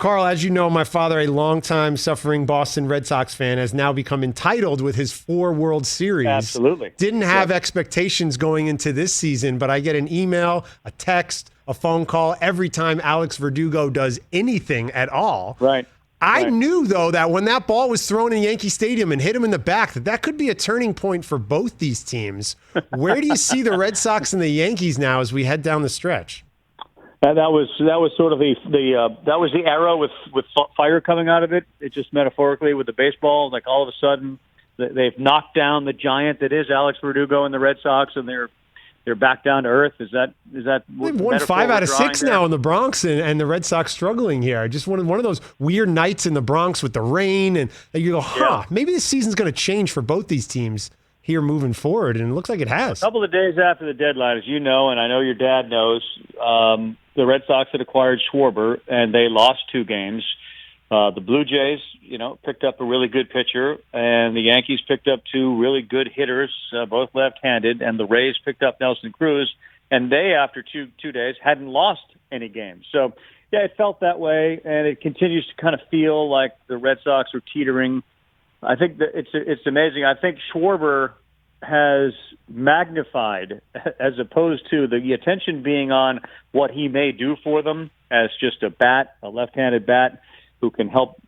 Karl, as you know, my father, a longtime suffering Boston Red Sox fan, has now become entitled with his 4 World Series. Absolutely. Didn't have expectations going into this season, but I get an email, a text, a phone call every time Alex Verdugo does anything at all. Right. I knew, though, that when that ball was thrown in Yankee Stadium and hit him in the back, that could be a turning point for both these teams. Where do you see the Red Sox and the Yankees now as we head down the stretch? That was sort of that was the era with fire coming out of it. It just metaphorically with the baseball, like all of a sudden they've knocked down the giant that is Alex Verdugo and the Red Sox, and they're back down to earth. Is that they've won 5 out of 6 now in the Bronx, and the Red Sox struggling here. Just one of those weird nights in the Bronx with the rain, and you go, maybe this season's going to change for both these teams here moving forward, and it looks like it has. A couple of days after the deadline, as you know, and I know your dad knows, the Red Sox had acquired Schwarber, and they lost 2 games. The Blue Jays, picked up a really good pitcher, and the Yankees picked up 2 really good hitters, both left-handed, and the Rays picked up Nelson Cruz, and they, after two days, hadn't lost any games. So, yeah, it felt that way, and it continues to kind of feel like the Red Sox are teetering. I think that it's amazing. I think Schwarber has magnified, as opposed to the attention being on what he may do for them as just a left-handed bat who can help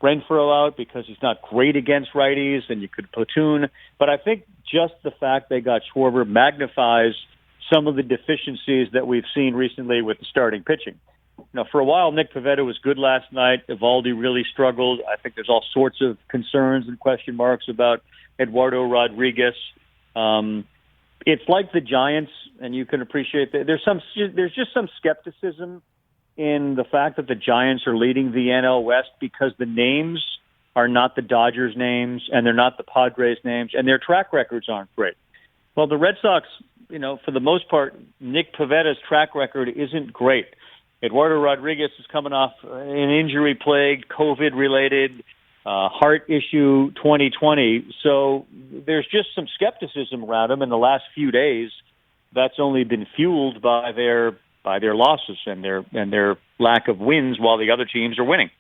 Renfroe out because he's not great against righties and you could platoon. But I think just the fact they got Schwarber magnifies some of the deficiencies that we've seen recently with the starting pitching. For a while, Nick Pivetta was good last night. Evaldi really struggled. I think there's all sorts of concerns and question marks about Eduardo Rodriguez. It's like the Giants, and you can appreciate that. There's just some skepticism in the fact that the Giants are leading the NL West because the names are not the Dodgers names and they're not the Padres names and their track records aren't great. Well, the Red Sox, for the most part, Nick Pivetta's track record isn't great. Eduardo Rodriguez is coming off an injury-plagued, COVID-related heart issue 2020. So there's just some skepticism around him in the last few days. That's only been fueled by their losses and their lack of wins while the other teams are winning.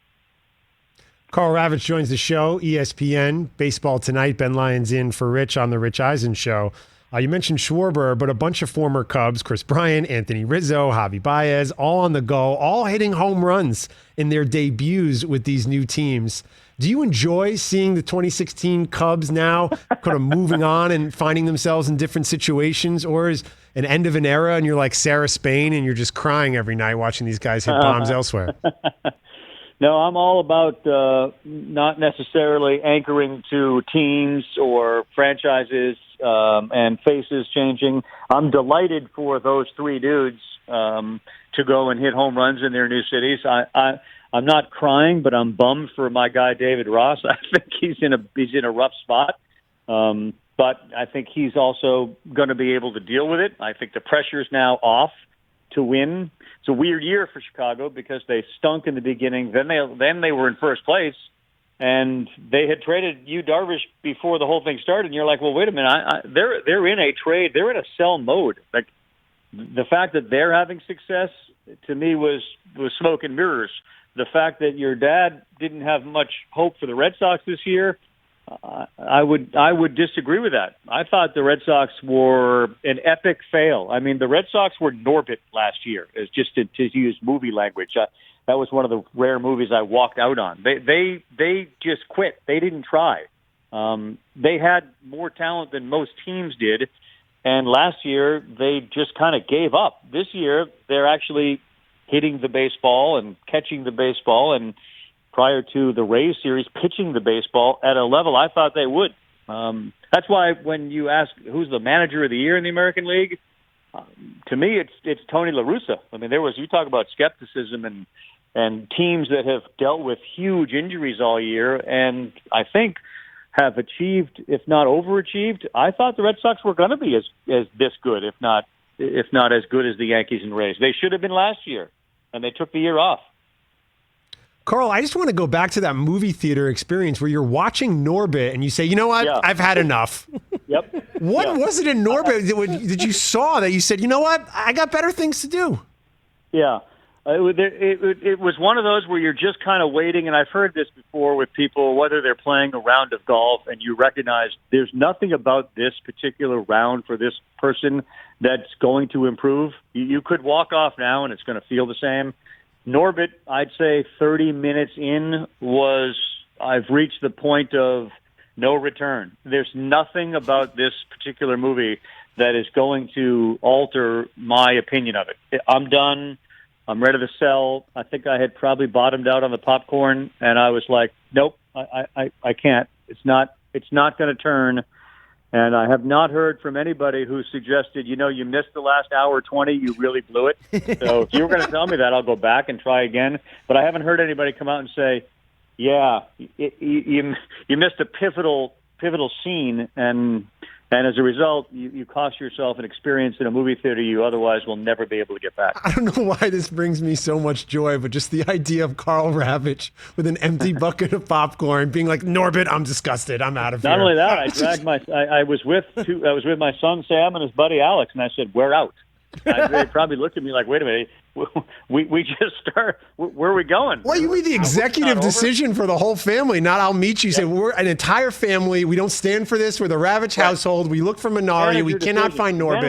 Karl Ravech joins the show, ESPN Baseball Tonight. Ben Lyons in for Rich on the Rich Eisen Show. You mentioned Schwarber, but a bunch of former Cubs, Chris Bryant, Anthony Rizzo, Javi Baez, all on the go, all hitting home runs in their debuts with these new teams. Do you enjoy seeing the 2016 Cubs now kind of moving on and finding themselves in different situations, or is an end of an era and you're like Sarah Spain and you're just crying every night watching these guys hit bombs elsewhere? No, I'm all about not necessarily anchoring to teams or franchises and faces changing. I'm delighted for those 3 dudes to go and hit home runs in their new cities. I'm not crying, but I'm bummed for my guy David Ross. I think he's in a rough spot, but I think he's also going to be able to deal with it. I think the pressure's now off to win. It's a weird year for Chicago because they stunk in the beginning. Then they were in first place, and they had traded Yu Darvish before the whole thing started. And you're like, well, wait a minute, they're in a trade, they're in a sell mode. Like the fact that they're having success to me was smoke and mirrors. The fact that your dad didn't have much hope for the Red Sox this year, I would disagree with that. I thought the Red Sox were an epic fail. I mean, the Red Sox were Norbit last year, as just to use movie language. That was one of the rare movies I walked out on. They just quit. They didn't try. They had more talent than most teams did, and last year they just kind of gave up. This year they're actually hitting the baseball and catching the baseball, and prior to the Rays series, pitching the baseball at a level I thought they would. That's why when you ask who's the manager of the year in the American League, to me it's Tony La Russa. I mean, you talk about skepticism and teams that have dealt with huge injuries all year, and I think have achieved, if not overachieved. I thought the Red Sox were going to be as this good, if not as good as the Yankees and Rays. They should have been last year, and they took the year off. Karl, I just want to go back to that movie theater experience where you're watching Norbit and you say, you know what, I've had enough. Yep. What was it in Norbit that you saw that you said, you know what, I got better things to do? Yeah. It was one of those where you're just kind of waiting, and I've heard this before with people, whether they're playing a round of golf and you recognize there's nothing about this particular round for this person that's going to improve. You could walk off now and it's going to feel the same. Norbit, I'd say 30 minutes in I've reached the point of no return. There's nothing about this particular movie that is going to alter my opinion of it. I'm done. I'm ready to sell. I think I had probably bottomed out on the popcorn, and I was like, nope, I can't. It's not going to turn. And I have not heard from anybody who suggested, you missed the last hour 20, you really blew it. So if you were going to tell me that, I'll go back and try again. But I haven't heard anybody come out and say, yeah, you missed a pivotal scene, and as a result, you cost yourself an experience in a movie theater you otherwise will never be able to get back. I don't know why this brings me so much joy, but just the idea of Karl Ravech with an empty bucket of popcorn being like, Norbit, I'm disgusted. I'm out of here. Not only that, I was with my son Sam and his buddy Alex, and I said, we're out. They probably looked at me like, wait a minute, we just start, where are we going? Well, you made the executive decision for the whole family, not I'll meet you. You say, we're an entire family. We don't stand for this. We're the Ravech household. We look for minority. We cannot find Norbit. The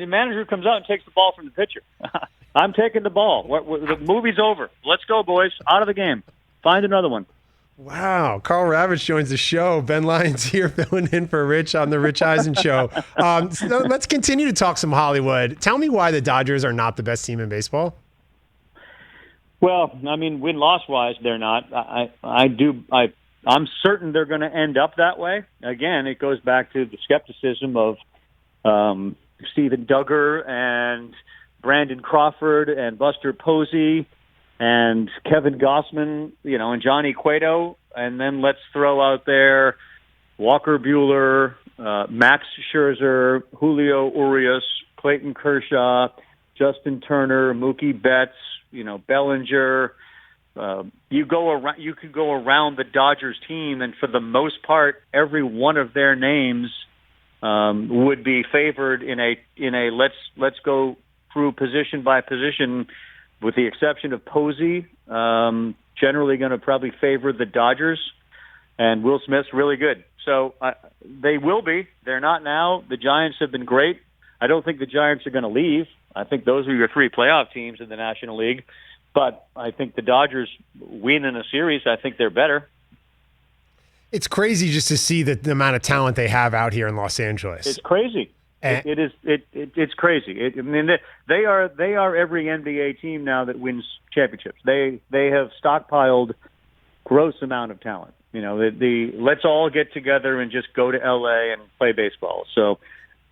manager comes out and takes the ball from the pitcher. I'm taking the ball. The movie's over. Let's go, boys. Out of the game. Find another one. Wow. Karl Ravech joins the show. Ben Lyons here filling in for Rich on the Rich Eisen Show. So let's continue to talk some Hollywood. Tell me why the Dodgers are not the best team in baseball. Well, I mean, win-loss wise, they're not. I'm certain they're going to end up that way. Again, it goes back to the skepticism of Stephen Duggar and Brandon Crawford and Buster Posey and Kevin Gossman, and Johnny Cueto, and then let's throw out there Walker Buehler, Max Scherzer, Julio Urias, Clayton Kershaw, Justin Turner, Mookie Betts, Bellinger. You could go around the Dodgers team, and for the most part, every one of their names would be favored in a let's go through position by position. With the exception of Posey, generally going to probably favor the Dodgers, and Will Smith's really good. So they will be. They're not now. The Giants have been great. I don't think the Giants are going to leave. I think those are your three playoff teams in the National League. But I think the Dodgers win in a series. I think they're better. It's crazy just to see the amount of talent they have out here in Los Angeles. It's crazy. It's crazy. They are every NBA team now that wins championships. They have stockpiled gross amount of talent. Let's all get together and just go to LA and play baseball. So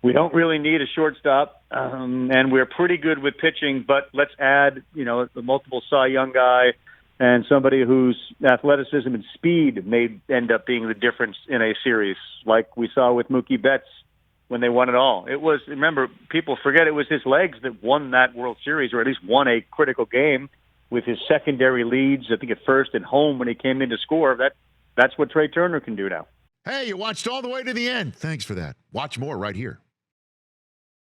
we don't really need a shortstop, and we're pretty good with pitching. But let's add the multiple Cy Young guy and somebody whose athleticism and speed may end up being the difference in a series, like we saw with Mookie Betts when they won it all. Remember, people forget it was his legs that won that World Series, or at least won a critical game with his secondary leads, I think at first and home when he came in to score. That's what Trey Turner can do now. Hey, you watched all the way to the end. Thanks for that. Watch more right here.